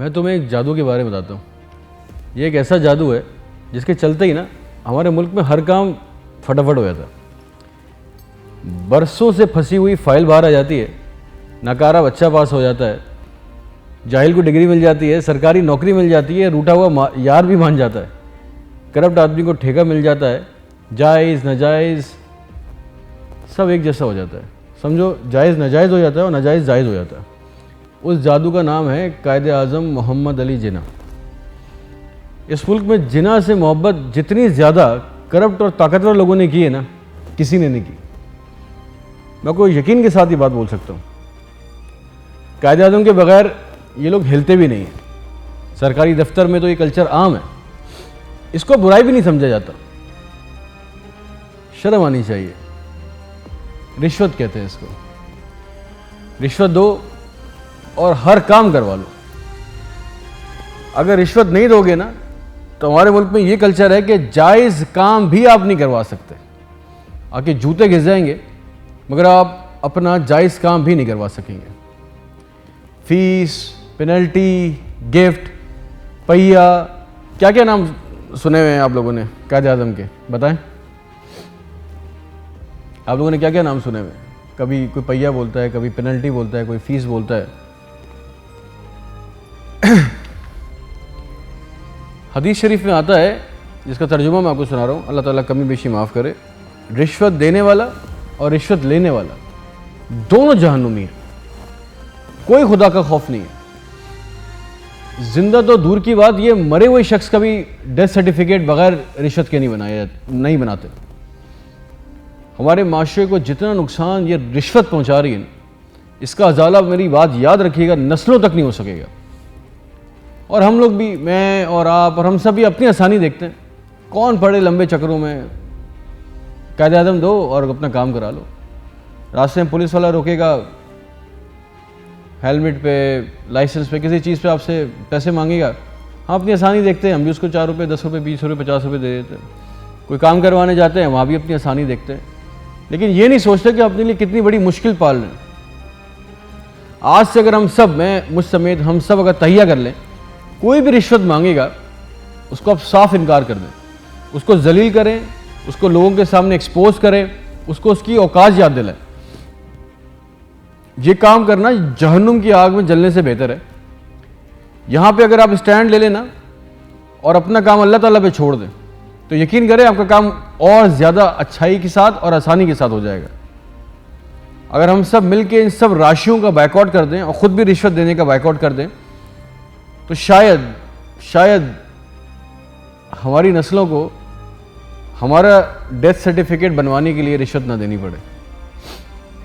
میں تمہیں ایک جادو کے بارے میں بتاتا ہوں. یہ ایک ایسا جادو ہے جس کے چلتے ہی نا ہمارے ملک میں ہر کام فٹافٹ ہو جاتا ہے. برسوں سے پھنسی ہوئی فائل باہر آ جاتی ہے, ناکارہ بچہ پاس ہو جاتا ہے, جاہل کو ڈگری مل جاتی ہے, سرکاری نوکری مل جاتی ہے, روٹا ہوا یار بھی مان جاتا ہے, کرپٹ آدمی کو ٹھیکہ مل جاتا ہے, جائز ناجائز سب ایک جیسا ہو جاتا ہے. سمجھو جائز ناجائز ہو جاتا ہے اور ناجائز جائز ہو جاتا ہے. اس جادو کا نام ہے قائد اعظم محمد علی جناح. اس ملک میں جناح سے محبت جتنی زیادہ کرپٹ اور طاقتور لوگوں نے کی ہے نا, کسی نے نہیں کی. میں کوئی یقین کے ساتھ یہ بات بول سکتا ہوں. قائد اعظم کے بغیر یہ لوگ ہلتے بھی نہیں ہیں. سرکاری دفتر میں تو یہ کلچر عام ہے, اس کو برائی بھی نہیں سمجھا جاتا. شرم آنی چاہیے. رشوت کہتے ہیں اس کو. رشوت دو اور ہر کام کروا لو. اگر رشوت نہیں دو گے نا تو ہمارے ملک میں یہ کلچر ہے کہ جائز کام بھی آپ نہیں کروا سکتے. آپ کے جوتے گھس جائیں گے مگر آپ اپنا جائز کام بھی نہیں کروا سکیں گے. فیس, پینلٹی, گفٹ, پہیا, کیا کیا نام سنے ہوئے ہیں آپ لوگوں نے قائد اعظم کے؟ بتائیں آپ لوگوں نے کیا کیا نام سنے ہوئے ہیں؟ کبھی کوئی پہیا بولتا ہے, کبھی پینلٹی بولتا ہے, کوئی فیس بولتا ہے. حدیث شریف میں آتا ہے, جس کا ترجمہ میں آپ کو سنا رہا ہوں, اللہ تعالیٰ کمی بیشی معاف کرے, رشوت دینے والا اور رشوت لینے والا دونوں جہنمی ہیں. کوئی خدا کا خوف نہیں ہے. زندہ تو دور کی بات, یہ مرے ہوئے شخص کا بھی ڈیتھ سرٹیفکیٹ بغیر رشوت کے نہیں بناتے. ہمارے معاشرے کو جتنا نقصان یہ رشوت پہنچا رہی ہے, اس کا ازالہ, میری بات یاد رکھیے گا, نسلوں تک نہیں ہو سکے گا. اور ہم لوگ بھی, میں اور آپ اور ہم سب بھی اپنی آسانی دیکھتے ہیں. کون پڑے لمبے چکروں میں, قائد اعظم دو اور اپنا کام کرا لو. راستے میں پولیس والا روکے گا, ہیلمٹ پہ, لائسنس پہ, کسی چیز پہ آپ سے پیسے مانگے گا. ہم اپنی آسانی دیکھتے ہیں, ہم بھی اس کو 4 روپے, 10 روپے, 20 روپے, 50 روپے دے دیتے ہیں. کوئی کام کروانے جاتے ہیں, وہاں بھی اپنی آسانی دیکھتے ہیں, لیکن یہ نہیں سوچتے کہ اپنے لیے کتنی بڑی مشکل پال رہے ہیں. آج سے اگر ہم سب, میں مجھ سمیت ہم سب اگر تہیہ کر لیں, کوئی بھی رشوت مانگے گا اس کو آپ صاف انکار کر دیں, اس کو ذلیل کریں, اس کو لوگوں کے سامنے ایکسپوز کریں, اس کو اس کی اوقات یاد دلائیں. یہ کام کرنا جہنم کی آگ میں جلنے سے بہتر ہے. یہاں پہ اگر آپ اسٹینڈ لے لیں نا اور اپنا کام اللہ تعالیٰ پہ چھوڑ دیں تو یقین کریں آپ کا کام اور زیادہ اچھائی کے ساتھ اور آسانی کے ساتھ ہو جائے گا. اگر ہم سب مل کے ان سب راشیوں کا بائیکاٹ کر دیں اور خود بھی رشوت دینے کا بائیکاٹ کر دیں تو شاید ہماری نسلوں کو ہمارا ڈیتھ سرٹیفکیٹ بنوانے کے لیے رشوت نہ دینی پڑے.